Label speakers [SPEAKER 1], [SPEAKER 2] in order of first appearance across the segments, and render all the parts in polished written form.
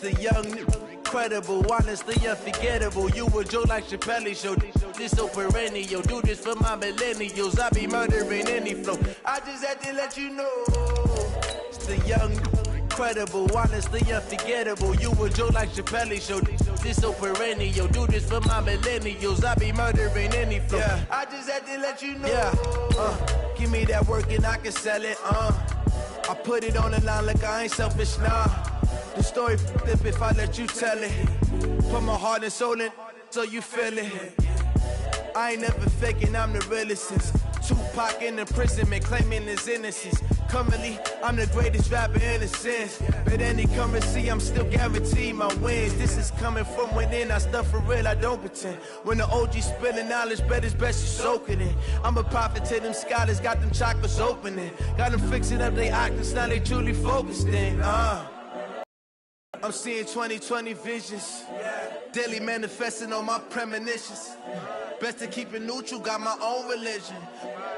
[SPEAKER 1] The young, incredible, honestly unforgettable. You a joke like Chappelle Show. This so perennial. Do this for my millennials. I be murdering any flow. I just had to let you know. It's the young, incredible, honestly unforgettable. You a joke like Chappelle Show. This so perennial. Do this for my millennials. I be murdering any flow. Yeah. I just had to let you know. Yeah. Give me that work and I can sell it. I put it on the line like I ain't selfish, nah. The story flip if I let you tell it. Put my heart and soul in so you feel it. I ain't never faking, I'm the realest since Tupac in imprisonment, claiming his innocence. Currently, I'm the greatest rapper in a sense. But any currency, I'm still guaranteed my wins. This is coming from within, I stuff for real, I don't pretend. When the OG spilling knowledge, bet it's best you soak it in. I'm a prophet to them scholars, got them chakras opening. Got them fixing up they octaves, now they truly focused in. I'm seeing 2020 visions. Daily manifesting on my premonitions. Best to keep it neutral, got my own religion.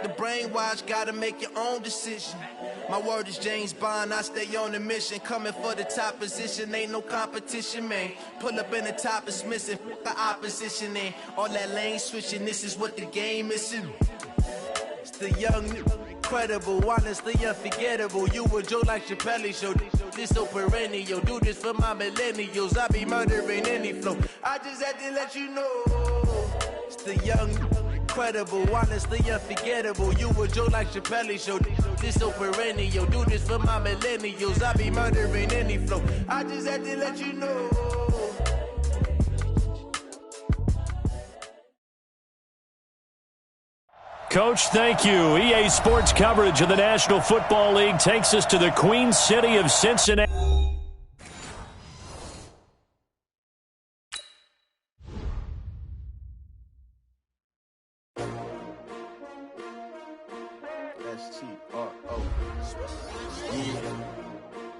[SPEAKER 1] The brainwash, gotta make your own decision. My word is James Bond, I stay on a mission. Coming for the top position, ain't no competition, man. Pull up in the top is missing, the opposition ain't. All that lane switching, this is what the game is. It's the young, incredible, honestly unforgettable. You a joke like Chappelle Show. This so perennial. Do this for my millennials. I be murdering any flow. I just had to let you know. It's the young, incredible, honestly unforgettable. You a joke like Chappelle Show. This so perennial. Do this for my millennials. I be murdering any flow. I just had to let you know.
[SPEAKER 2] Coach, thank you. EA Sports coverage of the National Football League takes us to the Queen City of Cincinnati.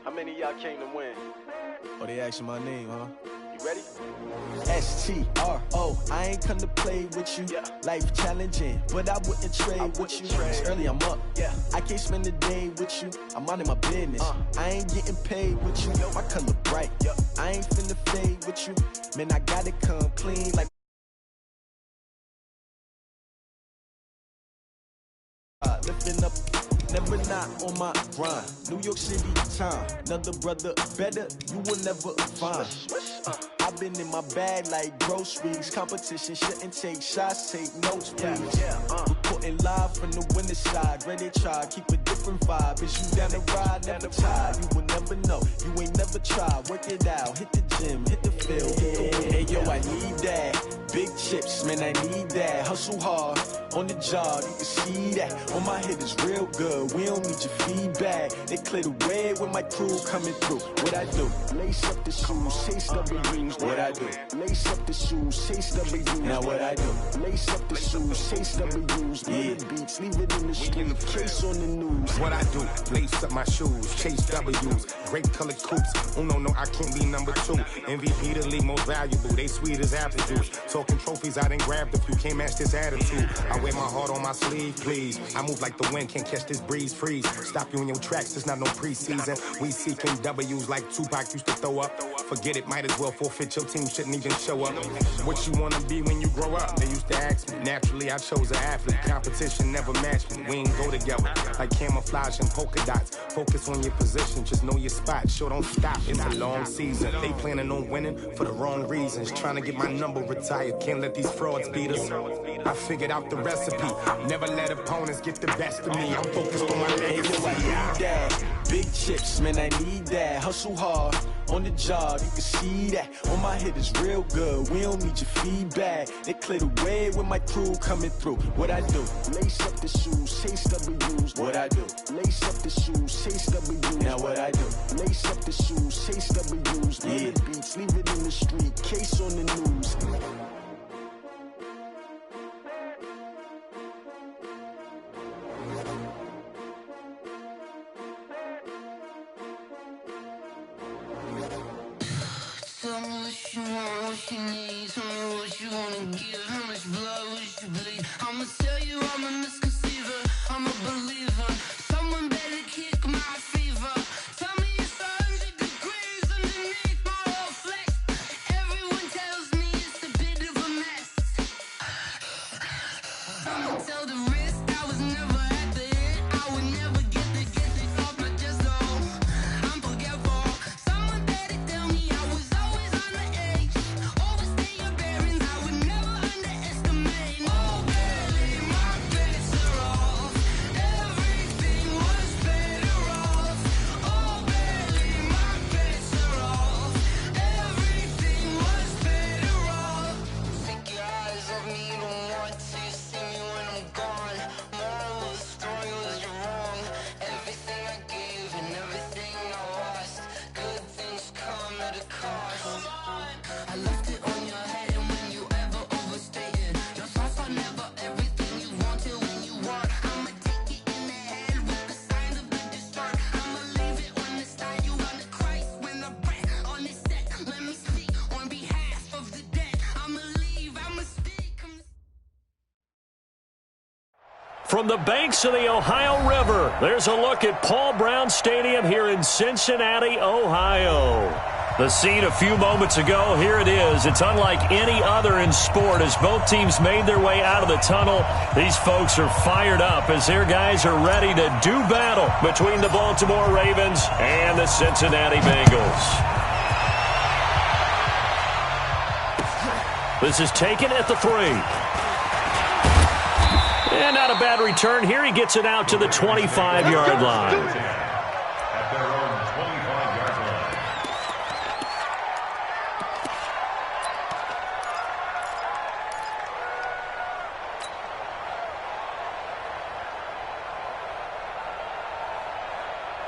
[SPEAKER 3] How many of y'all came to win?
[SPEAKER 4] Oh, they asking my name, huh?
[SPEAKER 3] You ready?
[SPEAKER 4] S-T-R-O, I ain't come to play with you.
[SPEAKER 3] Yeah.
[SPEAKER 4] Life challenging, but I wouldn't trade with you. It's early, I'm up.
[SPEAKER 3] Yeah.
[SPEAKER 4] I can't spend the day with you. I'm minding my business. I ain't getting paid with you. My color bright. I ain't finna fade with you. Man, I gotta come clean like lifting up, never not on my grind. New York City time, another brother better, you will never find. I've been in my bag like groceries. Competition shouldn't take shots, take notes, please. Reporting live from the winter side. Ready to try, keep a different vibe. Is you down the ride, never tired. You will never know, you ain't never tried. Work it out, hit the gym, hit the field, hit the wind. Hey yo, I need that. Big chips, man, I need that. Hustle hard, on the job, you can see that. On my head is real good, we don't need your feedback. They clear the way when my crew coming through. What I do? Lace up the shoes, chase W's. What I do? Lace up the shoes, chase W's. Now what I do? Lace up the shoes, chase W's. Yeah. Beats, leave it in the street, case on the news.
[SPEAKER 5] What I do? Lace up my shoes, chase W's. Great colored coops. Oh no, I can't be number 2. MVP the league most valuable. They sweet as apple juice. Talking trophies, I done grabbed a few. Can't match this attitude. I wear my heart on my sleeve, please. I move like the wind, can't catch this breeze, freeze. Stop you in your tracks, it's not no preseason. We seeking W's like Tupac used to throw up. Forget it, might as well forfeit, your team shouldn't even show up. What you wanna be when you grow up? They used to ask me. Naturally, I chose an athlete. Competition never matched me. We ain't go together. Like camouflage and polka dots. Focus on your position, just know your spot. Sure, don't stop, it's a long season. They planning on winning for the wrong reasons. Trying to get my number retired, can't let these frauds beat us. I figured out the recipe. Never let opponents get the best of me. I'm focused on my legacy.
[SPEAKER 4] I need that. Big chips, man, I need that. Hustle hard, on the job, you can see that. On my head is real good, we don't need your feedback. They clear the way when my crew coming through. What I do? Lace up the shoes, chase W's. What I do? Lace up the shoes, chase W's. Now what I do? Lace up the shoes, chase W's. Yeah. Beats, leave it in the street, case on the news.
[SPEAKER 6] Tell me what you want, what you need. Tell me what you wanna give. How much blood would you bleed? I'ma tell you I'm a misconceiver. I'm a believer. Someone better kick my fever. Tell me it's 100 degrees underneath my Tell the wrist I was never at the end. I would never get this off my chest, though. I'm forgetful. Someone better tell me I was always on the edge. Overstay your bearings, I would never underestimate. Oh, baby, my bets are off. Everything was better off. Oh, baby, my bets are off. Everything was better off. Take your eyes off me, you don't want to see me when I'm gone. Moral of the story was you're wrong. Everything I gave and everything I lost. Good things come at a cost. I left it on your head, and when you ever overstay it, your thoughts are never everything you wanted when you want. I'ma take it in the head with the signs of the destroyed. I'ma leave it on the side. You on the Christ when I breath on this set. Let me speak on behalf of the dead. I'ma leave, I'ma speak.
[SPEAKER 2] From the banks of the Ohio River, there's a look at Paul Brown Stadium here in Cincinnati, Ohio. The scene a few moments ago, here it is. It's unlike any other in sport as both teams made their way out of the tunnel. These folks are fired up as their guys are ready to do battle between the Baltimore Ravens and the Cincinnati Bengals. This is taken at the 3. And not a bad return here. He gets it out to the 25-yard line.
[SPEAKER 7] At their own 25-yard line.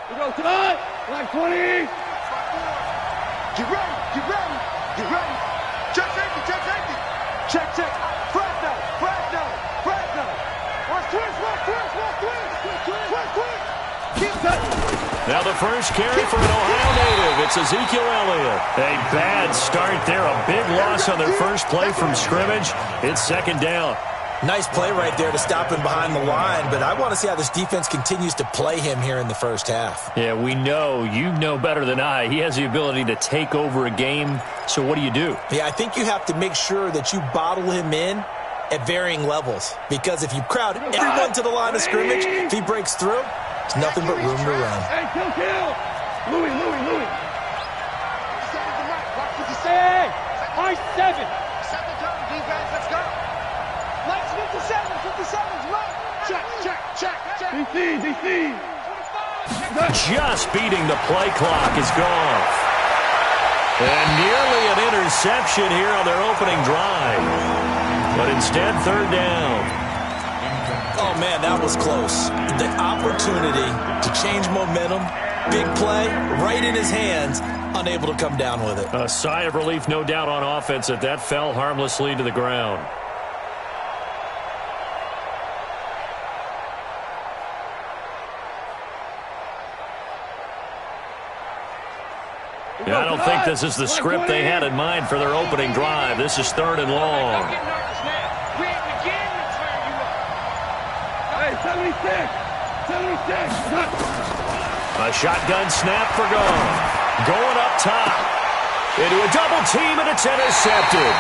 [SPEAKER 8] We go tonight. Like 20.
[SPEAKER 9] Get ready. Get ready. Get ready. Check safety. Check safety. Check, check. Fresno. Fresno. Fresno. Watch twins. Watch twins. Watch twins. Twins. Twins. Keep touching.
[SPEAKER 2] Now the first carry for an Ohio native. It's Ezekiel Elliott. A bad start there. A big loss on their first play from scrimmage. It's second down.
[SPEAKER 10] Nice play right there to stop him behind the line, but I want to see how this defense continues to play him here in the first half.
[SPEAKER 2] Yeah, we know. You know better than I. He has the ability to take over a game. So what do you do?
[SPEAKER 10] Yeah, I think you have to make sure that you bottle him in at varying levels, because if you crowd everyone to the line of scrimmage, if he breaks through, there's nothing but room to run.
[SPEAKER 8] Hey, kill. Louis. Hey, high 7.
[SPEAKER 9] Set the tone, defense. Let's go. Lights 57's right. Check.
[SPEAKER 8] DC.
[SPEAKER 2] Just beating the play clock is gone. And nearly an interception here on their opening drive. But instead, third down.
[SPEAKER 10] Oh, man, that was close. The opportunity to change momentum, big play, right in his hands, unable to come down with it.
[SPEAKER 2] A sigh of relief, no doubt, on offense that fell harmlessly to the ground. I don't think this is the script they had in mind for their opening drive. This is third and long.
[SPEAKER 8] Hey, 76.
[SPEAKER 2] A shotgun snap for Gone. Going up top. Into a double team, and it's intercepted.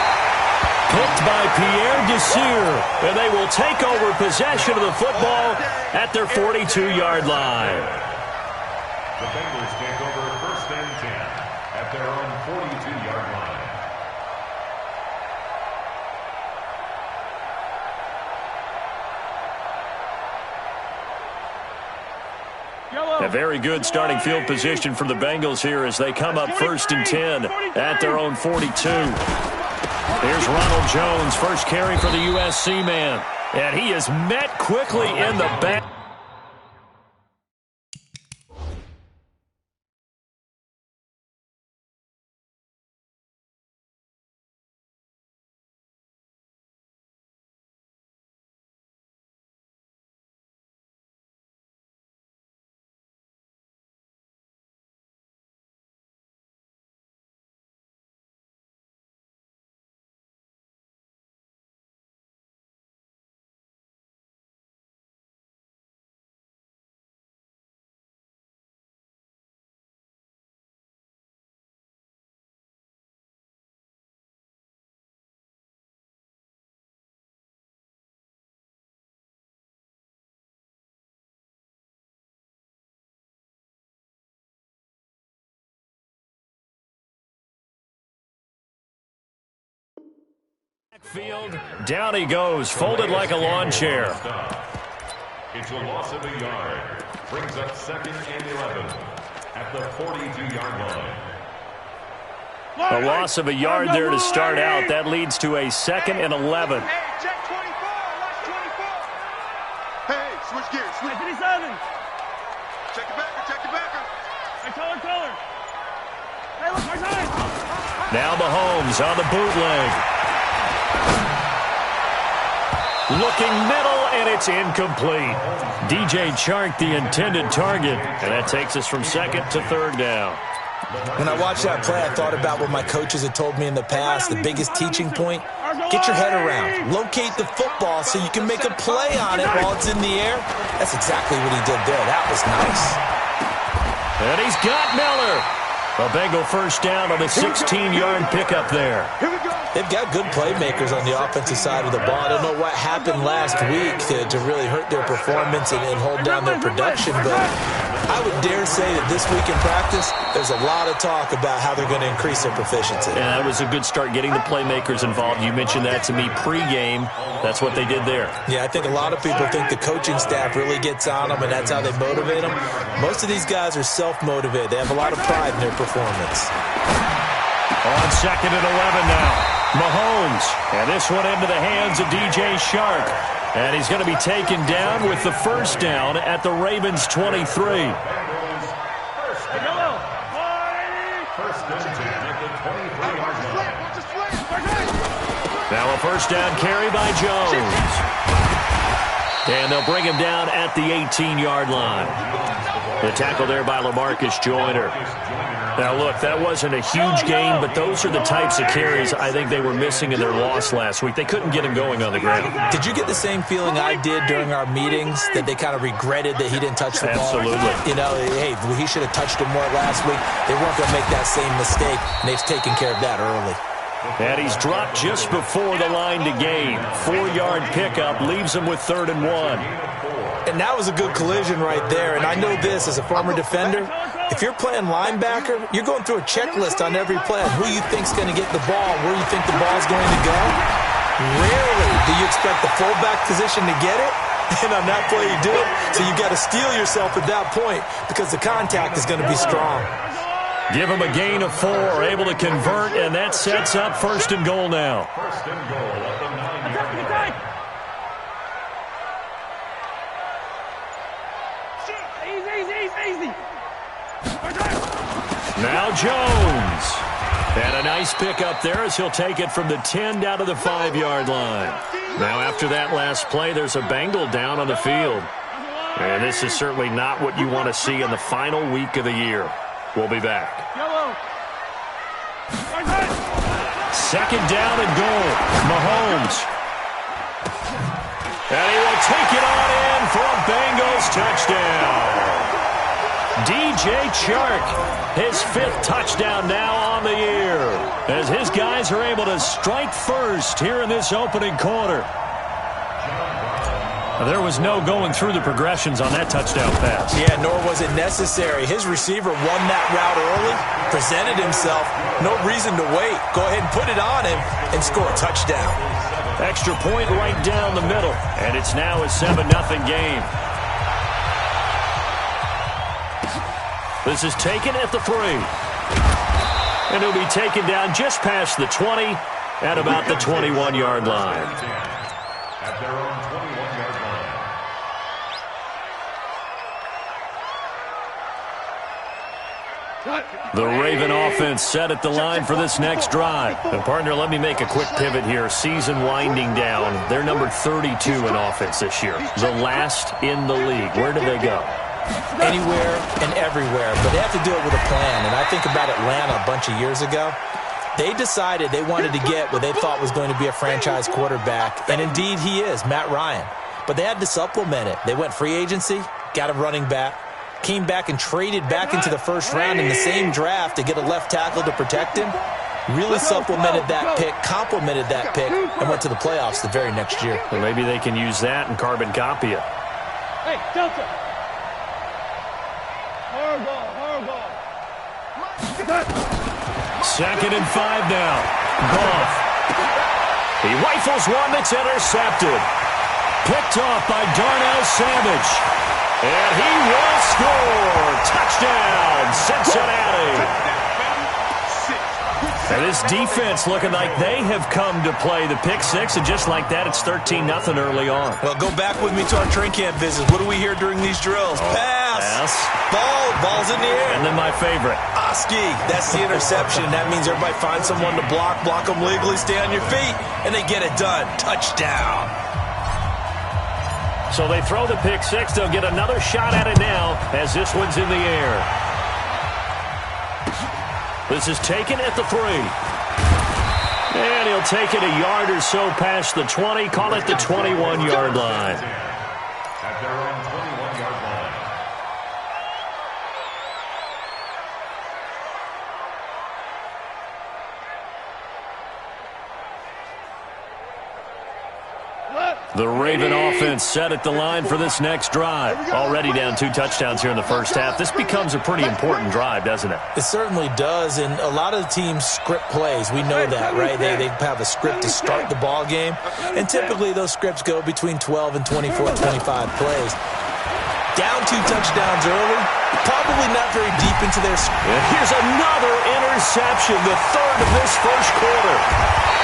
[SPEAKER 2] Picked by Pierre Desir, and they will take over possession of the football at their 42-yard line.
[SPEAKER 7] The Bengals take over first and 10 at their own 42-yard line.
[SPEAKER 2] A very good starting field position for the Bengals here as they come up first and 10 at their own 42. Here's Ronald Jones, first carry for the USC man. And he is met quickly in the back. Field, down he goes, folded like a lawn chair.
[SPEAKER 7] It's a loss of a yard. Brings up 2nd and 11 at the 42-yard line.
[SPEAKER 2] A loss of a yard there to start out. That leads to a 2nd and 11.
[SPEAKER 9] Hey, check 24. Watch 24. Hey, switch gears. Switch.
[SPEAKER 8] 57.
[SPEAKER 9] Check the backer. Check the backer.
[SPEAKER 8] Hey, color. Hey, look, my time.
[SPEAKER 2] Now Mahomes on the bootleg. Looking middle, and it's incomplete. DJ Chark, the intended target, and that takes us from 2nd to 3rd down.
[SPEAKER 10] When I watched that play, I thought about what my coaches had told me in the past. The biggest teaching point, get your head around. Locate the football so you can make a play on it while it's in the air. That's exactly what he did there. That was nice.
[SPEAKER 2] And he's got Miller. A Bengal first down on a 16-yard pickup there.
[SPEAKER 10] They've got good playmakers on the offensive side of the ball. I don't know what happened last week to really hurt their performance and hold down their production, but I would dare say that this week in practice, there's a lot of talk about how they're going to increase their proficiency.
[SPEAKER 2] And that was a good start, getting the playmakers involved. You mentioned that to me pregame. That's what they did there.
[SPEAKER 10] Yeah, I think a lot of people think the coaching staff really gets on them, and that's how they motivate them. Most of these guys are self-motivated. They have a lot of pride in their performance.
[SPEAKER 2] On 2nd and 11 now. Mahomes, and this one into the hands of DJ Chark. And he's going to be taken down with the first down at the Ravens' 23.
[SPEAKER 7] First and 10 at the 23-yard line.
[SPEAKER 2] Now a first down carry by Jones. And they'll bring him down at the 18-yard line. The tackle there by LaMarcus Joyner. Now, look, that wasn't a huge gain, but those are the types of carries I think they were missing in their loss last week. They couldn't get him going on the ground.
[SPEAKER 10] Did you get the same feeling I did during our meetings, that they kind of regretted that he didn't touch the ball?
[SPEAKER 2] Absolutely.
[SPEAKER 10] You know, hey, he should have touched him more last week. They weren't going to make that same mistake, and they've taken care of that early.
[SPEAKER 2] And he's dropped just before the line to gain. 4-yard pickup leaves him with 3rd and 1.
[SPEAKER 10] And that was a good collision right there. And I know this as a former defender. If you're playing linebacker, you're going through a checklist on every play on who you think's going to get the ball, where you think the ball's going to go. Rarely do you expect the fullback position to get it. And on that play, you do it. So you've got to steel yourself at that point because the contact is going to be strong.
[SPEAKER 2] Give him a gain of 4, able to convert, and that sets up 1st and goal now.
[SPEAKER 7] First and goal at the 9-yard line.
[SPEAKER 8] Easy.
[SPEAKER 2] Now Jones. And a nice pickup there as he'll take it from the 10 down to the 5-yard line. Now after that last play, there's a Bengal down on the field. And this is certainly not what you want to see in the final week of the year. We'll be back. 2nd down and goal. Mahomes. And he will take it on in for a Bengals touchdown. DJ Chark, his 5th touchdown now on the year, as his guys are able to strike first here in this opening quarter. There was no going through the progressions on that touchdown pass.
[SPEAKER 10] Yeah, nor was it necessary. His receiver won that route early, presented himself, no reason to wait. Go ahead and put it on him and score a touchdown.
[SPEAKER 2] Extra point right down the middle, and it's now a 7-0 game. This is taken at the 3. And he'll be taken down just past the 20 at about the 21-yard line.
[SPEAKER 7] At their own 21-yard line.
[SPEAKER 2] The Raven offense set at the line for this next drive. And partner, let me make a quick pivot here. Season winding down. They're number 32 in offense this year. The last in the league. Where do they go?
[SPEAKER 10] Anywhere and everywhere, but they have to do it with a plan. And I think about Atlanta a bunch of years ago. They decided they wanted to get what they thought was going to be a franchise quarterback, and indeed he is, Matt Ryan. But they had to supplement it. They went free agency, got a running back, came back and traded back into the first round in the same draft to get a left tackle to protect him. Really supplemented that pick, complemented that pick, and went to the playoffs the very next year.
[SPEAKER 2] Well, maybe they can use that and carbon copy it.
[SPEAKER 8] Hey, Delta. Horrible.
[SPEAKER 2] 2nd and 5 now. Goff. He rifles one that's intercepted. Picked off by Darnell Savage. And he will score. Touchdown, Cincinnati. And this defense looking like they have come to play the pick six, and just like that, it's 13-0 early on.
[SPEAKER 10] Well, go back with me to our training camp visits. What do we hear during these drills? Pass. Ball's in the air.
[SPEAKER 2] And then my favorite.
[SPEAKER 10] Oski, that's the interception. That means everybody finds someone to block them legally, stay on your feet, and they get it done. Touchdown.
[SPEAKER 2] So they throw the pick six. They'll get another shot at it now as this one's in the air. This is taken at the 3. And he'll take it a yard or so past the 20. Call it the 21-yard line.
[SPEAKER 7] At their own 21-yard line.
[SPEAKER 2] The Raven offense set at the line for this next drive. Already down 2 touchdowns here in the first half. This becomes a pretty important drive, doesn't it?
[SPEAKER 10] It certainly does, and a lot of the teams script plays. We know that, right? They have a script to start the ball game, and typically those scripts go between 12 and 24, 25 plays. Down 2 touchdowns early, probably not very deep into their script.
[SPEAKER 2] And here's another interception, the third of this first quarter.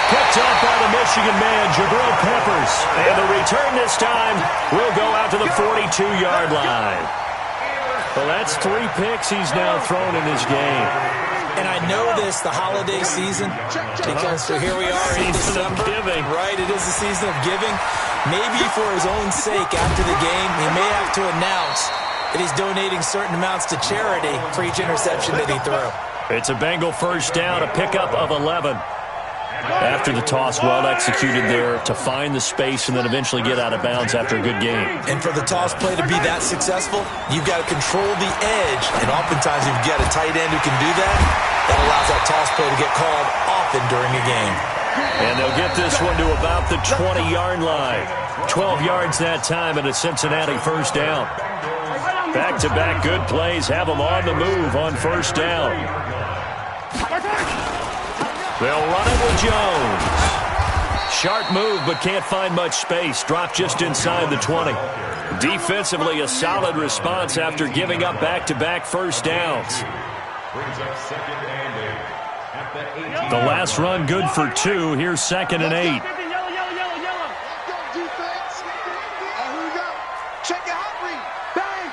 [SPEAKER 2] Picked up by the Michigan man, Jabril Peppers. And the return this time will go out to the 42-yard line. Well, that's 3 picks he's now thrown in this game.
[SPEAKER 10] And I know this, the holiday season, because here we are in December.
[SPEAKER 2] Giving.
[SPEAKER 10] Right, it is the season of giving. Maybe for his own sake after the game, he may have to announce that he's donating certain amounts to charity for each interception that he threw.
[SPEAKER 2] It's a Bengal first down, a pickup of 11. After the toss, well executed there to find the space and then eventually get out of bounds after a good game.
[SPEAKER 10] And for the toss play to be that successful, you've got to control the edge. And oftentimes, if you've got a tight end who can do that, that allows that toss play to get called often during a game.
[SPEAKER 2] And they'll get this one to about the 20-yard line. 12 yards that time and a Cincinnati first down. Back-to-back good plays have them on the move on first down. They'll run it with Jones. Sharp move, but can't find much space. Dropped just inside the 20. Defensively, a solid response after giving up back-to-back first downs.
[SPEAKER 7] Brings up 2nd and 8. At the 18.
[SPEAKER 2] The last run good for 2. Here's 2nd and 8.
[SPEAKER 9] Yellow. Defense. Here we go. Check your hot read. Bang.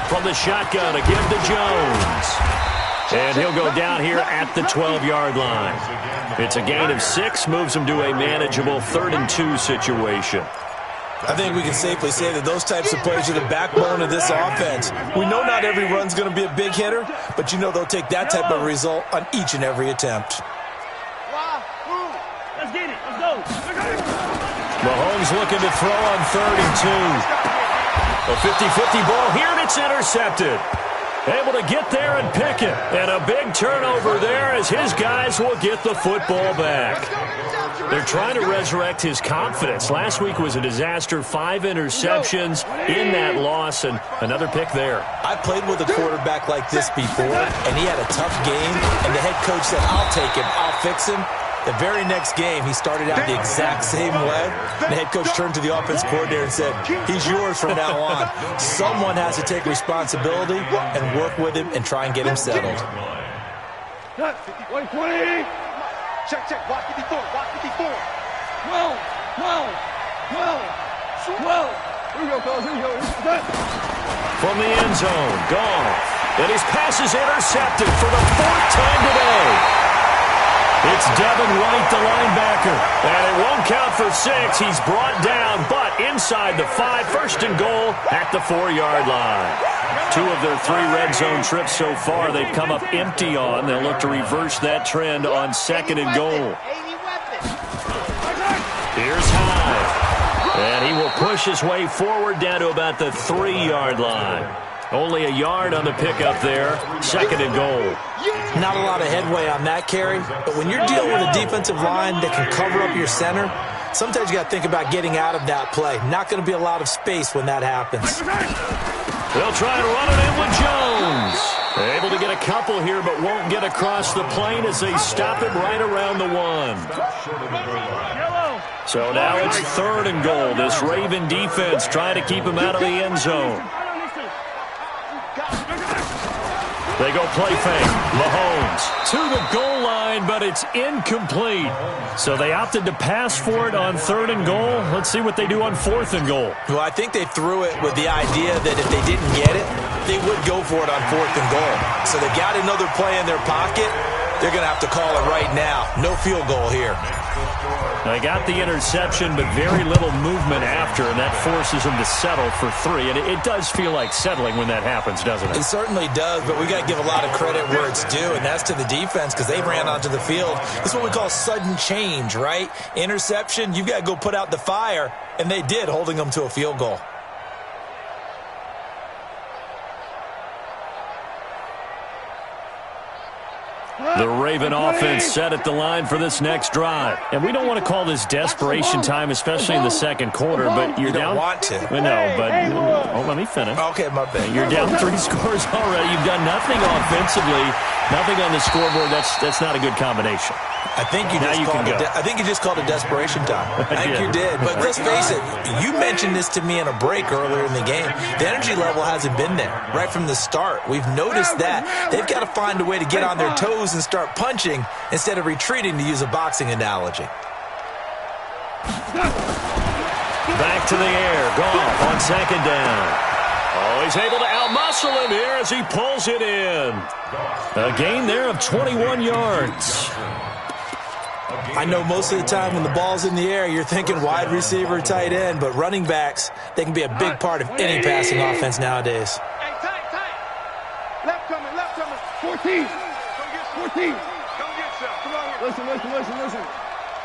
[SPEAKER 2] From the shotgun, a give to Jones. And he'll go down here at the 12-yard line. It's a gain of 6, moves him to a manageable 3rd and 2 situation.
[SPEAKER 10] I think we can safely say that those types of plays are the backbone of this offense. We know not every run's going to be a big hitter, but you know they'll take that type of result on each and every attempt.
[SPEAKER 8] Let's get it. Let's go.
[SPEAKER 2] Mahomes looking to throw on 3rd and 2. A 50-50 ball here, and it's intercepted. Able to get there and pick it. And a big turnover there as his guys will get the football back. They're trying to resurrect his confidence. Last week was a disaster. 5 interceptions in that loss and another pick there.
[SPEAKER 10] I played with a quarterback like this before, and he had a tough game, and the head coach said, I'll take him, I'll fix him. The very next game, he started out the exact same way. The head coach turned to the offense coordinator and said, he's yours from now on. Someone has to take responsibility and work with him and try and get him settled.
[SPEAKER 9] 120. Check. Watch 54. Watch 54. 12. Here we go, fellas. Here we go.
[SPEAKER 2] From the end zone, Goff. And his pass is intercepted for the 4th time today. It's Devin White, the linebacker. And it won't count for 6. He's brought down, but inside the 5, 1st and goal at the 4-yard line. 2 of their 3 red zone trips so far they've come up empty on. They'll look to reverse that trend on 2nd and goal. Here's Hyde. And he will push his way forward down to about the 3-yard line. Only a yard on the pickup there. 2nd and goal.
[SPEAKER 10] Not a lot of headway on that carry, but when you're dealing with a defensive line that can cover up your center, sometimes you got to think about getting out of that play. Not going to be a lot of space when that happens.
[SPEAKER 2] They'll try to run it in with Jones. Able to get a couple here, but won't get across the plane as they stop him right around the 1. So now it's 3rd and goal. This Raven defense trying to keep him out of the end zone. They go play fake. Mahomes to the goal line, but it's incomplete. So they opted to pass for it on 3rd and goal. Let's see what they do on 4th and goal.
[SPEAKER 10] Well, I think they threw it with the idea that if they didn't get it, they would go for it on 4th and goal. So they got another play in their pocket. They're going to have to call it right now. No field goal here.
[SPEAKER 2] They got the interception, but very little movement after, and that forces them to settle for 3. And it does feel like settling when that happens, doesn't it?
[SPEAKER 10] It certainly does, but we got to give a lot of credit where it's due, and that's to the defense because they ran onto the field. It's what we call sudden change, right? Interception, you've got to go put out the fire, and they did, holding them to a field goal.
[SPEAKER 2] The Raven offense set at the line for this next drive. And we don't want to call this desperation time, especially in the second quarter, but you're down.
[SPEAKER 10] You don't want to.
[SPEAKER 2] No, but let me finish.
[SPEAKER 10] Okay, my bad.
[SPEAKER 2] You're down 3 scores already. You've done nothing offensively, nothing on the scoreboard. That's not a good combination.
[SPEAKER 10] I think you just called it desperation time. I think you did. But let's face it, you mentioned this to me in a break earlier in the game. The energy level hasn't been there right from the start. We've noticed that. They've got to find a way to get on their toes and start punching instead of retreating, to use a boxing analogy.
[SPEAKER 2] Back to the air. Goff on 2nd down. Oh, he's able to outmuscle him here as he pulls it in. A gain there of 21 yards.
[SPEAKER 10] I know most of the time when the ball's in the air, you're thinking wide receiver, tight end, but running backs, they can be a big part of any passing offense nowadays.
[SPEAKER 9] Hey, tight. Left coming. 14. Go get some. Come on here. Listen.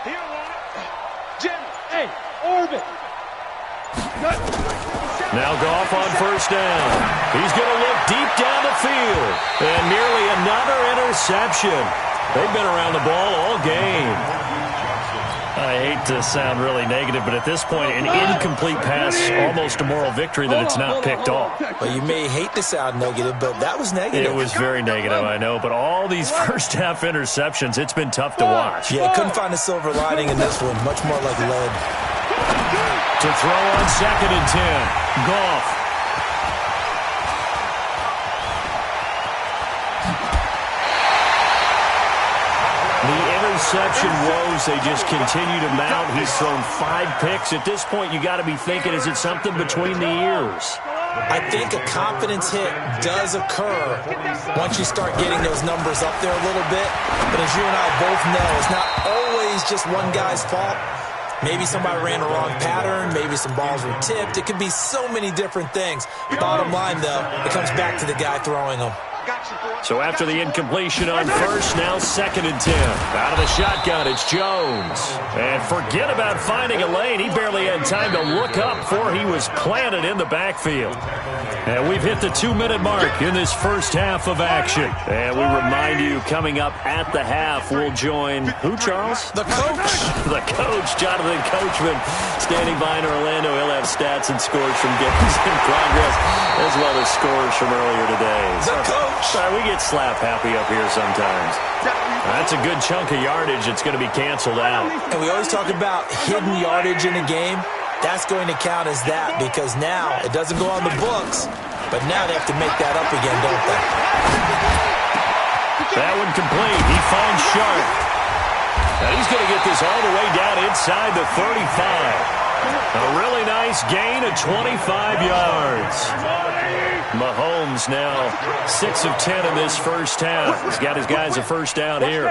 [SPEAKER 9] He don't want it. Jimmy. Hey, orbit.
[SPEAKER 2] Now Goff on 1st down. He's going to look deep down the field. And nearly another interception. They've been around the ball all game. I hate to sound really negative, but at this point, an incomplete pass, almost a moral victory that it's not picked off.
[SPEAKER 10] Well, you may hate to sound negative, but that was negative.
[SPEAKER 2] It was very negative, I know, but all these first-half interceptions, it's been tough to watch.
[SPEAKER 10] Yeah, couldn't find a silver lining in this one. Much more like lead.
[SPEAKER 2] To throw on 2nd and 10. Goff. Interception woes, they just continue to mount. He's thrown 5 picks. At this point, you got to be thinking, is it something between the ears?
[SPEAKER 10] I think a confidence hit does occur once you start getting those numbers up there a little bit. But as you and I both know, it's not always just one guy's fault. Maybe somebody ran a wrong pattern. Maybe some balls were tipped. It could be so many different things. Bottom line, though, it comes back to the guy throwing them.
[SPEAKER 2] So after the incompletion on 1st, now 2nd and 10. Out of the shotgun, it's Jones. And forget about finding a lane. He barely had time to look up before he was planted in the backfield. And we've hit the 2-minute mark in this first half of action. And we remind you, coming up at the half, we'll join who, Charles?
[SPEAKER 10] The coach.
[SPEAKER 2] The coach, Jonathan Coachman, standing by in Orlando. He'll have stats and scores from games in progress, as well as scores from earlier today.
[SPEAKER 10] The coach.
[SPEAKER 2] We get slap happy up here sometimes. That's a good chunk of yardage that's going to be canceled out.
[SPEAKER 10] And we always talk about hidden yardage in a game. That's going to count as that because now it doesn't go on the books, but now they have to make that up again, don't they?
[SPEAKER 2] That one complete. He finds Sharp. And he's going to get this all the way down inside the 35. A really nice gain of 25 yards. Mahomes now 6 of 10 in this first half. He's got his guys a first down here.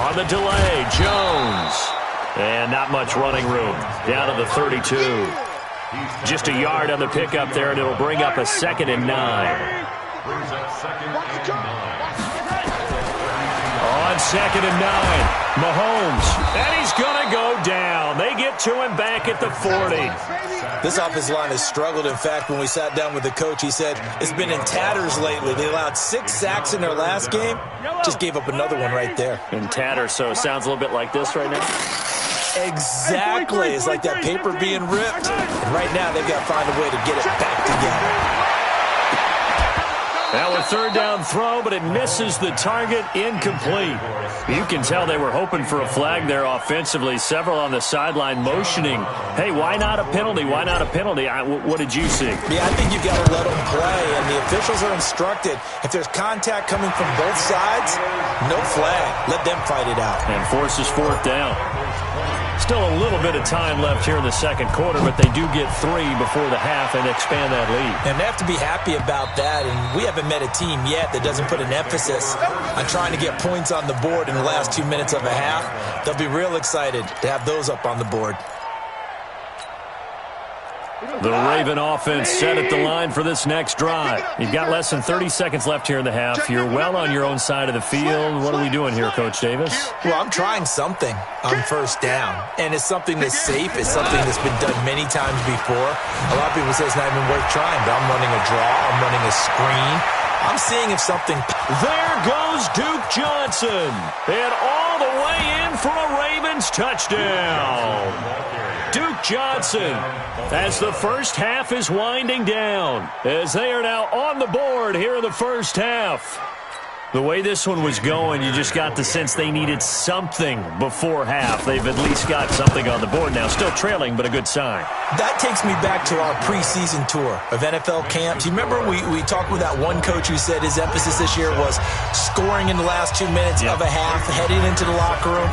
[SPEAKER 2] On the delay, Jones. And not much running room. Down to the 32. Just a yard on the pickup there, and it'll bring up a 2nd and 9. On 2nd and 9, Mahomes, and he's going to go down. They get to him back at the 40.
[SPEAKER 10] This offensive line has struggled. In fact, when we sat down with the coach, he said it's been in tatters lately. They allowed 6 sacks in their last game. Just gave up another one right there.
[SPEAKER 2] In tatters, so it sounds a little bit like this right now.
[SPEAKER 10] Exactly. It's like that paper being ripped. And right now, they've got to find a way to get it back together.
[SPEAKER 2] Now a third down throw, but it misses the target, incomplete. You can tell they were hoping for a flag there offensively. Several on the sideline motioning, hey, why not a penalty? Why not a penalty? What did you see?
[SPEAKER 10] Yeah, I think you've got to let them play, and the officials are instructed. If there's contact coming from both sides, no flag. Let them fight it out.
[SPEAKER 2] And forces fourth down. Still a little bit of time left here in the second quarter, but they do get 3 before the half and expand that lead.
[SPEAKER 10] And they have to be happy about that, and we haven't met a team yet that doesn't put an emphasis on trying to get points on the board in the last 2 minutes of a half. They'll be real excited to have those up on the board.
[SPEAKER 2] The Raven offense set at the line for this next drive. You've got less than 30 seconds left here in the half. You're well on your own side of the field. What are we doing here, Coach Davis?
[SPEAKER 10] Well, I'm trying something on first down, and it's something that's safe. It's something that's been done many times before. A lot of people say it's not even worth trying, but I'm running a draw. I'm running a screen. I'm seeing if something...
[SPEAKER 2] There goes Duke Johnson. And all the way in for a Ravens touchdown. Duke Johnson, as the first half is winding down, as they are now on the board here in the first half. The way this one was going, you just got the sense they needed something before half. They've at least got something on the board now. Still trailing, but a good sign.
[SPEAKER 10] That takes me back to our preseason tour of NFL camps. You remember we talked with that one coach who said his emphasis this year was scoring in the last 2 minutes of a half, heading into the locker room.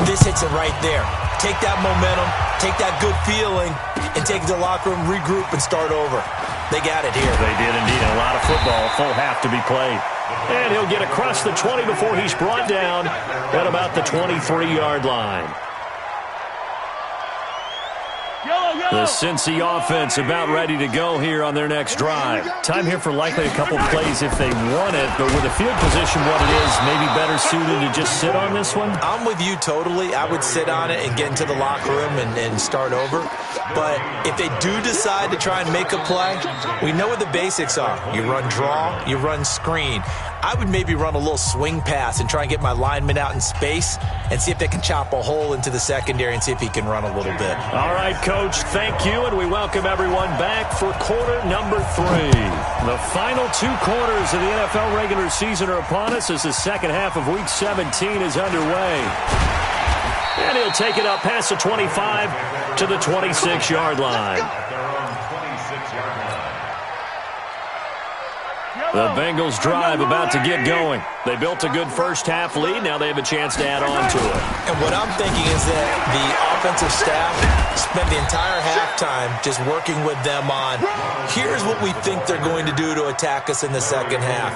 [SPEAKER 10] This hits it right there. Take that momentum, take that good feeling, and take it to the locker room, regroup, and start over. They got it here.
[SPEAKER 2] They did indeed. A lot of football, full half to be played. And he'll get across the 20 before he's brought down at about the 23-yard line. The Cincy offense about ready to go here on their next drive. Time here for likely a couple plays if they want it, but with the field position what it is, maybe better suited to just sit on this one?
[SPEAKER 10] I'm with you totally. I would sit on it and get into the locker room and start over. But if they do decide to try and make a play, we know what the basics are. You run draw, you run screen. I would maybe run a little swing pass and try and get my lineman out in space and see if they can chop a hole into the secondary and see if he can run a little bit.
[SPEAKER 2] All right, Coach, thank you, and we welcome everyone back for quarter number 3. The final 2 quarters of the NFL regular season are upon us as the second half of Week 17 is underway. And he'll take it up past the 25 to the 26-yard line. The Bengals drive about to get going. They built a good first half lead. Now they have a chance to add on to it.
[SPEAKER 10] And what I'm thinking is that the offensive staff spent the entire halftime just working with them on, here's what we think they're going to do to attack us in the second half.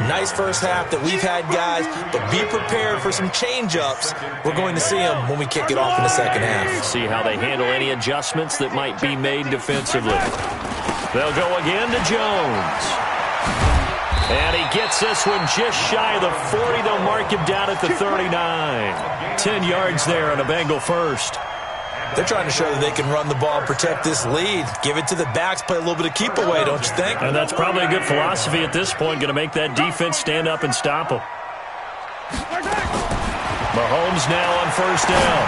[SPEAKER 10] Nice first half that we've had, guys, but be prepared for some change-ups. We're going to see them when we kick it off in the second half.
[SPEAKER 2] See how they handle any adjustments that might be made defensively. They'll go again to Jones. And he gets this one just shy of the 40. They'll mark him down at the 39. 10 yards there on a Bengal first.
[SPEAKER 10] They're trying to show that they can run the ball, protect this lead, give it to the backs, play a little bit of keep away, don't you think?
[SPEAKER 2] And that's probably a good philosophy at this point, going to make that defense stand up and stop them. Mahomes now on first down.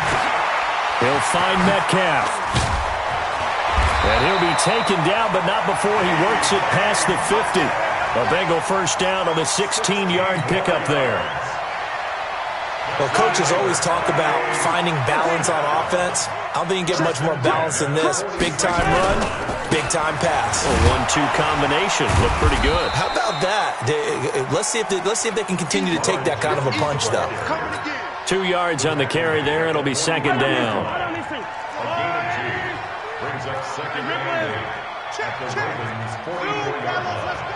[SPEAKER 2] He'll find Metcalf. And he'll be taken down, but not before he works it past the 50. A Bengal first down on the 16-yard pickup there.
[SPEAKER 10] Well, coaches always talk about finding balance on offense. I don't think you get much more balance than this. Big-time run, big-time pass.
[SPEAKER 2] A 1-2 combination. Look pretty good.
[SPEAKER 10] How about that? Let's see if they can continue to take that kind of a punch, though.
[SPEAKER 2] 2 yards on the carry there. It'll be second down.
[SPEAKER 7] Brings up second down at the Ravens' 44-yard line.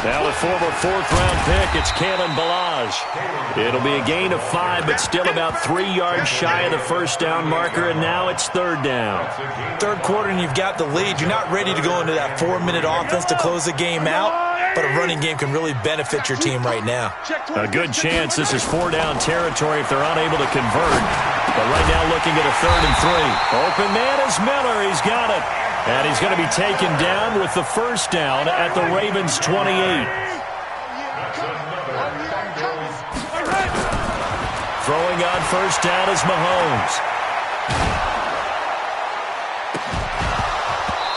[SPEAKER 2] Now the former 4th-round pick, it's Kalen Ballage. It'll be a gain of 5, but still about 3 yards shy of the first down marker, and now it's third down.
[SPEAKER 10] Third quarter, and you've got the lead. You're not ready to go into that 4-minute offense to close the game out, but a running game can really benefit your team right now.
[SPEAKER 2] A good chance this is 4-down territory if they're unable to convert. But right now looking at a 3rd and 3. Open man is Miller. He's got it. And he's going to be taken down with the first down at the Ravens' 28. Throwing on first down is Mahomes.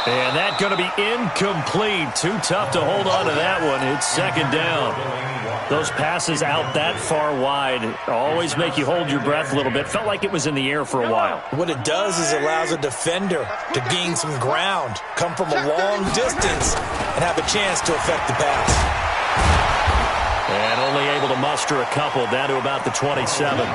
[SPEAKER 2] And that's going to be incomplete. Too tough to hold on to that one. It's second down. Those passes out that far wide always make you hold your breath a little bit. Felt like it was in the air for a while.
[SPEAKER 10] What it does is allows a defender to gain some ground, come from a long distance, and have a chance to affect the pass.
[SPEAKER 2] And only able to muster a couple down to about the 27.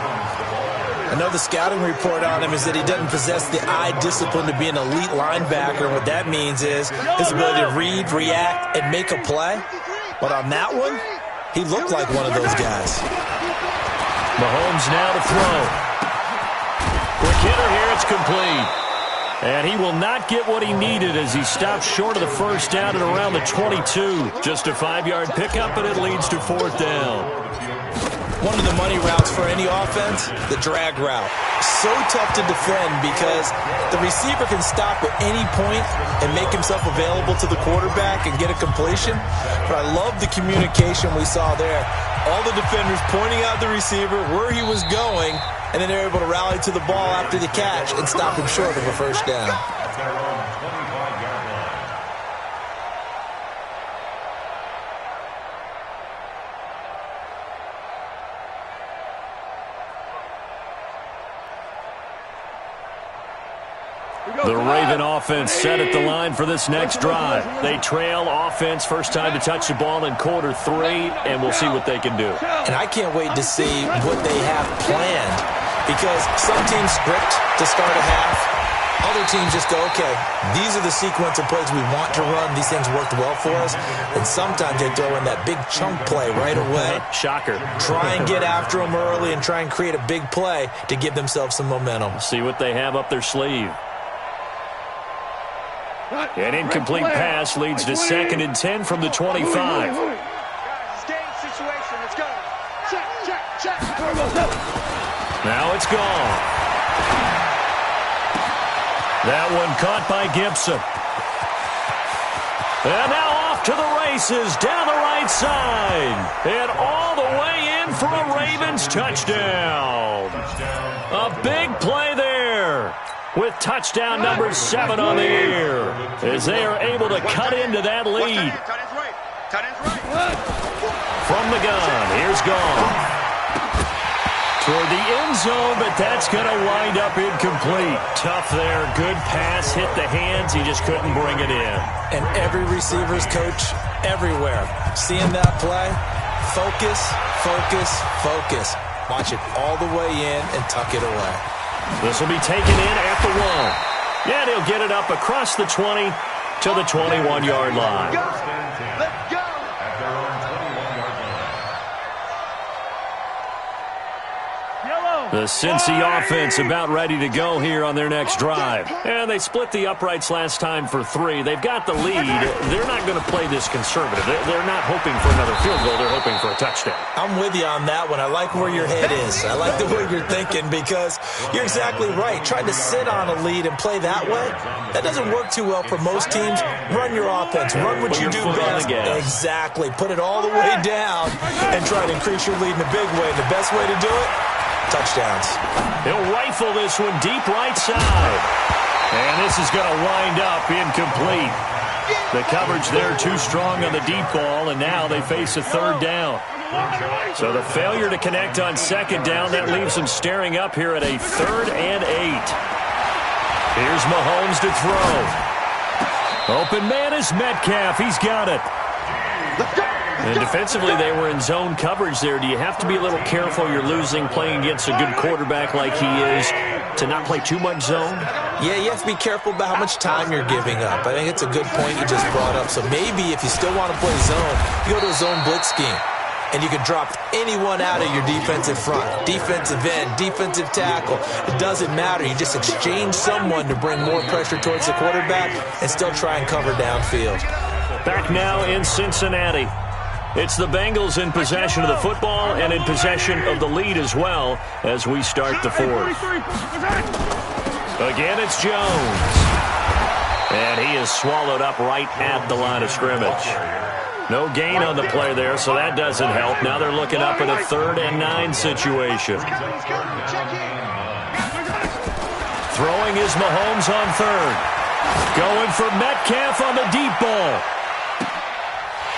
[SPEAKER 10] I know the scouting report on him is that he doesn't possess the eye discipline to be an elite linebacker. What that means is his ability to read, react, and make a play. But on that one, he looked like one of those guys.
[SPEAKER 2] Mahomes now to throw. Quick hitter here, it's complete. And he will not get what he needed as he stops short of the first down at around the 22. Just a 5-yard pickup, and it leads to fourth down.
[SPEAKER 10] One of the money routes for any offense, the drag route. So tough to defend because the receiver can stop at any point and make himself available to the quarterback and get a completion. But I love the communication we saw there. All the defenders pointing out the receiver, where he was going, and then they're able to rally to the ball after the catch and stop him short of a first down.
[SPEAKER 2] The Raven offense set at the line for this next drive. They trail offense, first time to touch the ball in quarter 3, and we'll see what they can do.
[SPEAKER 10] And I can't wait to see what they have planned because some teams script to start a half. Other teams just go, okay, these are the sequence of plays we want to run. These things worked well for us. And sometimes they throw in that big chunk play right away.
[SPEAKER 2] Shocker.
[SPEAKER 10] Try and get after them early and try and create a big play to give themselves some momentum.
[SPEAKER 2] See what they have up their sleeve. An incomplete pass leads to 2nd and 10 from the 25.
[SPEAKER 9] Game situation. Let's go. Check.
[SPEAKER 2] Now it's gone. That one caught by Gibson. And now off to the races down the right side. And all the way in for a Ravens touchdown. A big play there, with touchdown number 7 on the year, as they are able to cut into that lead. From the gun, here's Gone. Toward the end zone, but that's going to wind up incomplete. Tough there, good pass, hit the hands, he just couldn't bring it in.
[SPEAKER 10] And every receiver's coach everywhere, seeing that play, focus. Watch it all the way in and tuck it away.
[SPEAKER 2] This will be taken in at the 1. Yeah, he'll get it up across the 20 to the 21-yard line.
[SPEAKER 9] Let's go.
[SPEAKER 2] The Cincy offense about ready to go here on their next drive. And they split the uprights last time for 3. They've got the lead. They're not going to play this conservative. They're not hoping for another field goal. They're hoping for a touchdown.
[SPEAKER 10] I'm with you on that one. I like where your head is. I like the way you're thinking because you're exactly right. Trying to sit on a lead and play that way, that doesn't work too well for most teams. Run your offense. Run what you do best. Exactly. Put it all the way down and try to increase your lead in a big way. The best way to do it, touchdowns.
[SPEAKER 2] He'll rifle this one deep right side. And this is going to wind up incomplete. The coverage there too strong on the deep ball, and now they face a 3rd down. So the failure to connect on 2nd down, that leaves them staring up here at a 3rd and 8. Here's Mahomes to throw. Open man is Metcalf. He's got it. And defensively, they were in zone coverage there. Do you have to be a little careful? You're losing, playing against a good quarterback like he is, to not play too much zone?
[SPEAKER 10] Yeah, you have to be careful about how much time you're giving up. I think it's a good point you just brought up. So maybe if you still want to play zone, you go to a zone blitz scheme. And you can drop anyone out of your defensive front. Defensive end, defensive tackle. It doesn't matter. You just exchange someone to bring more pressure towards the quarterback and still try and cover downfield.
[SPEAKER 2] Back now in Cincinnati. It's the Bengals in possession of the football and in possession of the lead as well as we start the 4th. Again, it's Jones. And he is swallowed up right at the line of scrimmage. No gain on the play there, so that doesn't help. Now they're looking up at a 3rd and 9 situation. Throwing is Mahomes on 3rd. Going for Metcalf on the deep ball.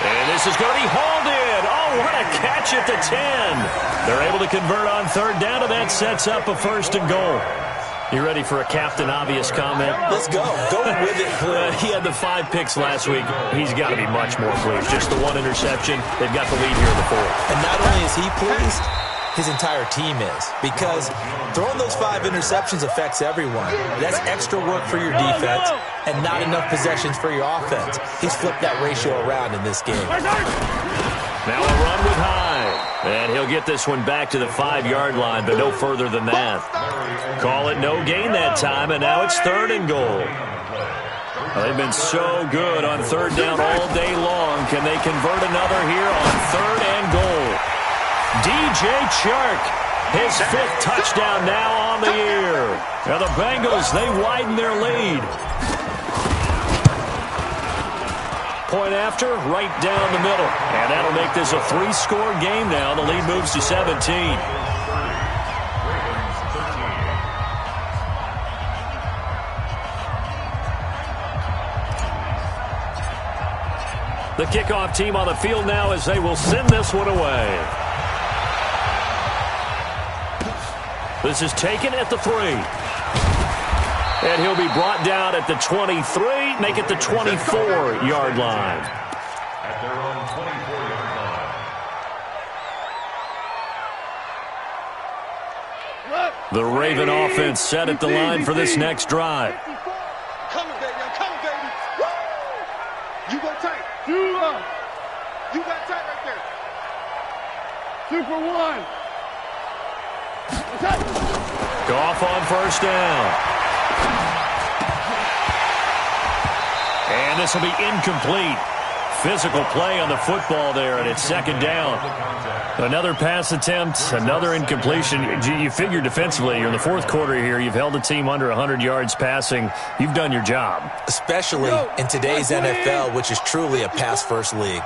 [SPEAKER 2] And this is going to be hauled in. Oh, what a catch at the 10. They're able to convert on third down, and that sets up a 1st and goal. You ready for a Captain Obvious comment?
[SPEAKER 10] Let's go. Go with it.
[SPEAKER 2] He had the 5 picks last week. He's got to be much more pleased. Just the 1 interception. They've got the lead here in the 4th.
[SPEAKER 10] And not only is he pleased, his entire team is. Because throwing those 5 interceptions affects everyone. That's extra work for your defense and not enough possessions for your offense. He's flipped that ratio around in this game.
[SPEAKER 2] Now a run with Hyde. And he'll get this one back to the 5-yard line, but no further than that. Call it no gain that time, and now it's 3rd and goal. They've been so good on 3rd down all day long. Can they convert another here on 3rd and goal? DJ Chark, his 5th touchdown now on the year. Now the Bengals, they widen their lead. Point after, right down the middle. And that'll make this a 3-score game now. The lead moves to 17. The kickoff team on the field now as they will send this one away. This is taken at the 3. And he'll be brought down at the 23, make it the 24-yard line.
[SPEAKER 7] At their own 24-yard line.
[SPEAKER 2] The Raven offense set at the line for this next drive.
[SPEAKER 9] Coming, baby. I'm coming, baby. Woo! You go tight. You got tight right there. 2 for 1.
[SPEAKER 2] Goff on 1st down. And this will be incomplete. Physical play on the football there, and it's 2nd down. Another pass attempt, another incompletion. You figure defensively, you're in the 4th quarter here. You've held a team under 100 yards passing. You've done your job.
[SPEAKER 10] Especially in today's NFL, which is truly a pass-first league.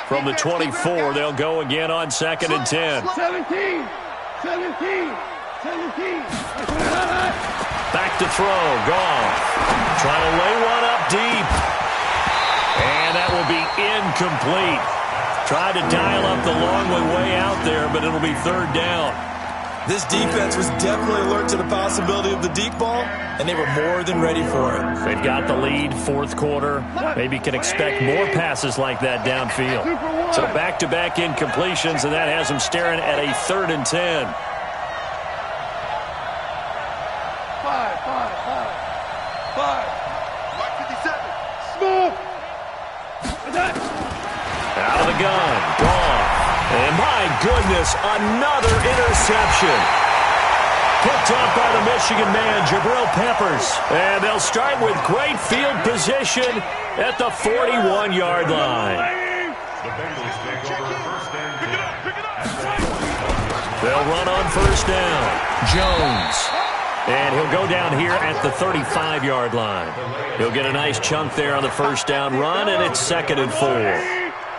[SPEAKER 2] From the 24, they'll go again on 2nd and 10.
[SPEAKER 9] 17.
[SPEAKER 2] Back to throw. Goff trying to lay one up deep. And that will be incomplete. Tried to dial up the long way out there, but it'll be 3rd down.
[SPEAKER 10] This defense was definitely alert to the possibility of the deep ball, and they were more than ready for it.
[SPEAKER 2] They've got the lead, 4th quarter. Maybe can expect more passes like that downfield. So back-to-back incompletions, and that has them staring at a 3rd and 10.
[SPEAKER 9] 5. 57. Smooth.
[SPEAKER 2] Out of the gun. Goff. And my goodness, another interception. Picked up by the Michigan man, Jabril Peppers. And they'll start with great field position at the 41-yard line.
[SPEAKER 7] The Bengals take over 1st and 10.
[SPEAKER 2] They'll run on 1st down. Jones. And he'll go down here at the 35-yard line. He'll get a nice chunk there on the 1st down run, and it's 2nd and 4.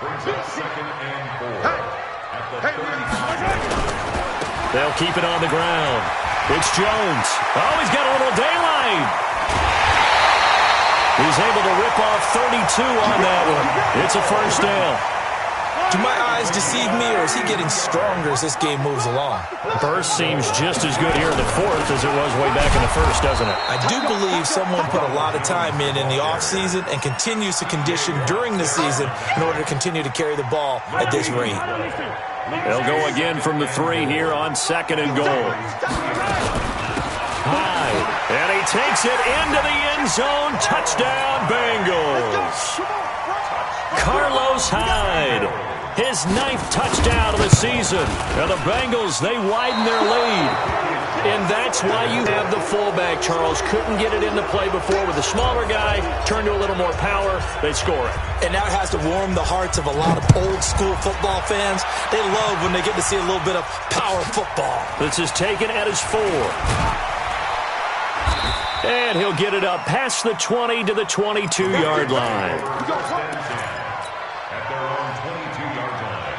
[SPEAKER 7] Brings up 2nd and 4. At the 35.
[SPEAKER 2] They'll keep it on the ground. It's Jones. Oh, he's got a little daylight. He's able to rip off 32 on that one. It's a 1st down.
[SPEAKER 10] Do my eyes deceive me, or is he getting stronger as this game moves along?
[SPEAKER 2] Burst seems just as good here in the 4th as it was way back in the 1st, doesn't it?
[SPEAKER 10] I do believe someone put a lot of time in the offseason and continues to condition during the season in order to continue to carry the ball at this rate.
[SPEAKER 2] They'll go again from the 3 here on 2nd and goal. Hyde, and he takes it into the end zone. Touchdown, Bengals. Carlos Hyde, his 9th touchdown of the season. Now the Bengals, they widen their lead. And that's why you have the fullback, Charles. Couldn't get it into play before with a smaller guy. Turned to a little more power. They score it.
[SPEAKER 10] And that has to warm the hearts of a lot of old-school football fans. They love when they get to see a little bit of power football.
[SPEAKER 2] This is taken at his 4. And he'll get it up past the 20 to the 22-yard line.
[SPEAKER 7] At their own 22-yard line.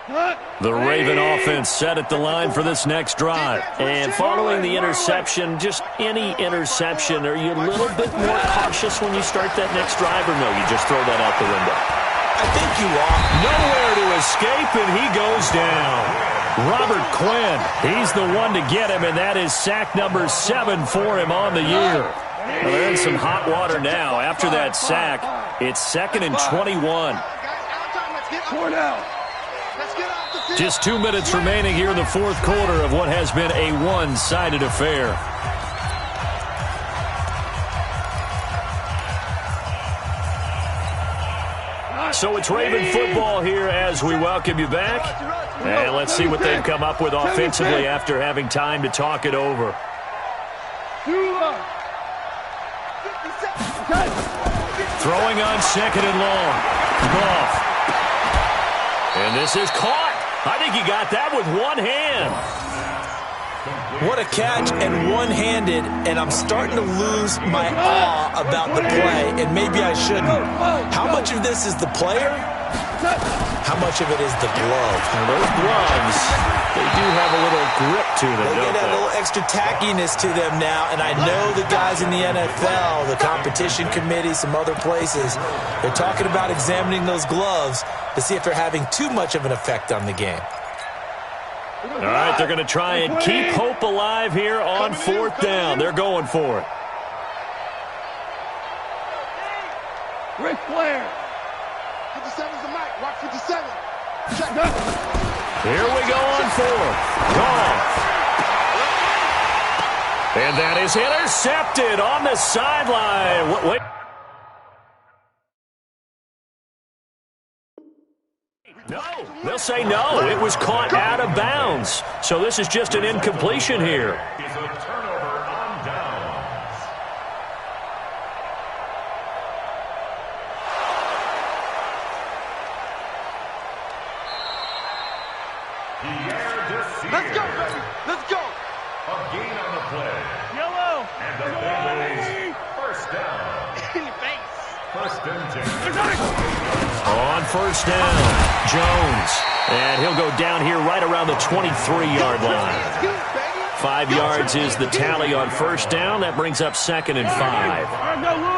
[SPEAKER 2] The Raven offense set at the line for this next drive. And following the interception, just any interception, are you a little bit more cautious when you start that next drive, or no, you just throw that out the window?
[SPEAKER 10] I think you are.
[SPEAKER 2] Nowhere to escape, and he goes down. Robert Quinn, he's the one to get him, and that is sack number 7 for him on the year. Well, they're in some hot water now. After that sack, it's 2nd and 21. Just 2 minutes remaining here in the fourth quarter of what has been a one-sided affair. So it's Raven football here as we welcome you back. And let's see what they've come up with offensively after having time to talk it over. Throwing on 2nd and long. Goff. And this is caught. I think he got that with one hand.
[SPEAKER 10] What a catch, and one-handed, and I'm starting to lose my awe about the play, and maybe I shouldn't. How much of this is the player? How much of it is the glove?
[SPEAKER 2] Now those gloves, they do have a little grip to them,
[SPEAKER 10] They
[SPEAKER 2] don't
[SPEAKER 10] get a
[SPEAKER 2] they?
[SPEAKER 10] little extra tackiness to them now, and I know the guys in the NFL, the competition committee, some other places, they're talking about examining those gloves to see if they're having too much of an effect on the game.
[SPEAKER 2] All right, they're going to try and keep hope alive here on 4th down. They're going for it.
[SPEAKER 9] Ric Flair. 57's the mic. Watch 57. Check.
[SPEAKER 2] Here we go on 4th. Goff. And that is intercepted on the sideline. Wait. No, they'll say no. It was caught out of bounds. So this is just an incompletion here.
[SPEAKER 7] Is a turnover on downs.
[SPEAKER 9] Let's go, baby. Let's go.
[SPEAKER 7] A gain on the play.
[SPEAKER 8] Yellow.
[SPEAKER 7] And the Bengals first down.
[SPEAKER 9] In the face.
[SPEAKER 7] 1st and 10.
[SPEAKER 2] On 1st down, Jones. And he'll go down here right around the 23-yard line. 5 yards is the tally on 1st down. That brings up 2nd and 5.
[SPEAKER 7] Brings up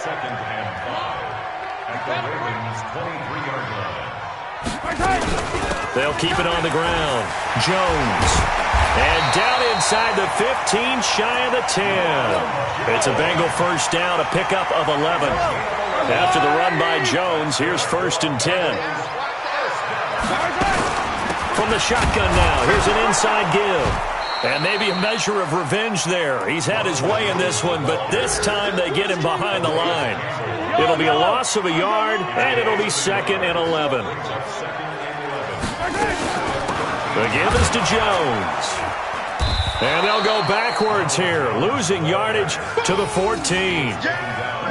[SPEAKER 7] 2nd and 5 at the Ravens' 23-yard line.
[SPEAKER 2] They'll keep it on the ground. Jones. And down inside the 15, shy of the 10. It's a Bengal 1st down, a pickup of 11. After the run by Jones, here's 1st and 10. From the shotgun now, here's an inside give. And maybe a measure of revenge there. He's had his way in this one, but this time they get him behind the line. It'll be a loss of a yard, and it'll be 2nd and 11. The give is to Jones. And they'll go backwards here, losing yardage to the 14.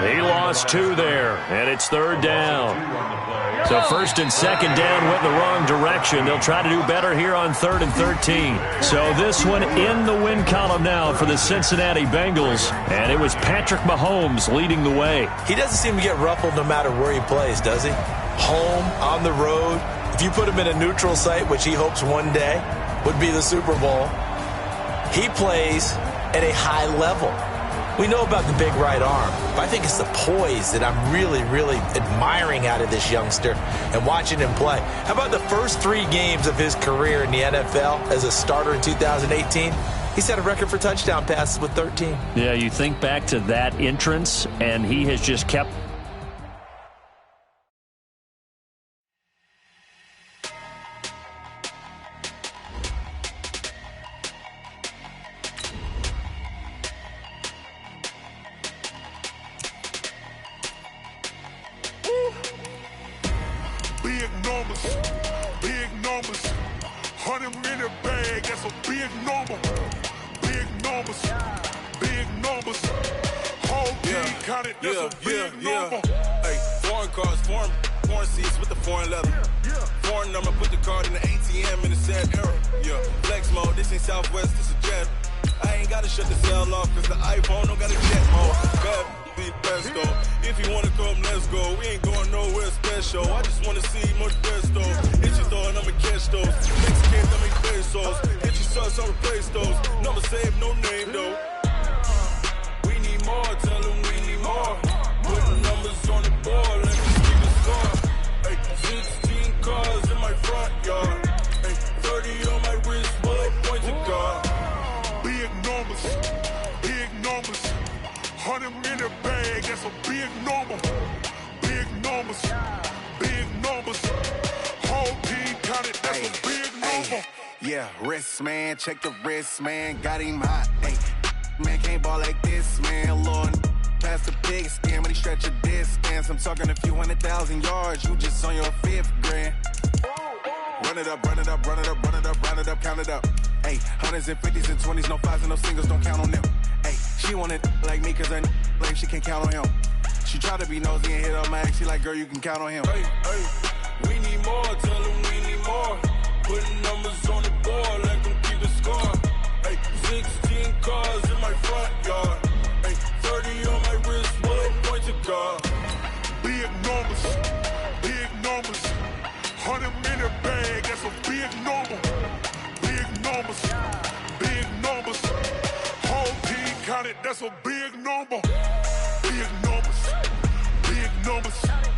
[SPEAKER 2] He lost 2 there, and it's 3rd down. So 1st and 2nd down went in the wrong direction. They'll try to do better here on 3rd and 13. So this one in the win column now for the Cincinnati Bengals, and it was Patrick Mahomes leading the way.
[SPEAKER 10] He doesn't seem to get ruffled no matter where he plays, does he? Home, on the road. If you put him in a neutral site, which he hopes one day would be the Super Bowl, he plays at a high level. We know about the big right arm, but I think it's the poise that I'm really, really admiring out of this youngster and watching him play. How about the first 3 games of his career in the NFL as a starter in 2018? He set a record for touchdown passes with 13.
[SPEAKER 2] Yeah, you think back to that entrance, and he has just kept
[SPEAKER 5] Big numbers, 100 minute bag, that's a big number. Big numbers, whole team counted, that's a big number.
[SPEAKER 11] Hey, foreign cars, foreign seats with the foreign leather. Foreign number, put the card in the ATM in the sad era. Yeah, flex mode, this ain't Southwest, this a jet. I ain't gotta shut the cell off, cause the iPhone don't got a jet mode. Bad be best though. If you wanna come, let's go. We ain't going nowhere special. I just wanna see more best though. Hit your door and I'ma sucks, I'll replace those. Number saved, no name though. We need more, tell them we need more. Putting numbers on the board, let me keep the score. Ay, 16 cars in my front yard. Ay, 30 on my wrist, bullet point to God.
[SPEAKER 12] Big numbers, big numbers. 100 in a bag, that's a big number. Big numbers, big numbers. Whole team counted, that's a big number.
[SPEAKER 13] Yeah, wrist man, check the wrist man, got him hot. Ay, man can't ball like this, man. Lord, past the big skin when he stretch a distance. I'm talking a few 100,000 yards, you just on your 5th grand. Run it up, run it up, run it up, run it up, run it up, count it up. Ay, 100s and 50s and 20s, no 5s and no singles, don't count on them. Ay, she want it like me cause her lame, she can't count on him. She try to be nosy and hit on my ex, she like, girl, you can count on him.
[SPEAKER 11] Hey, hey, we need more, tell them we need more. Putting numbers on the board, let them keep the score. Hey, 16 cars in my front yard. Hey, 30 on my wrist, bullet point to God.
[SPEAKER 12] Big numbers, big numbers. 100 in a bag, that's a big number. Big numbers, big numbers. Whole team counted, that's a big number. Big numbers, big numbers.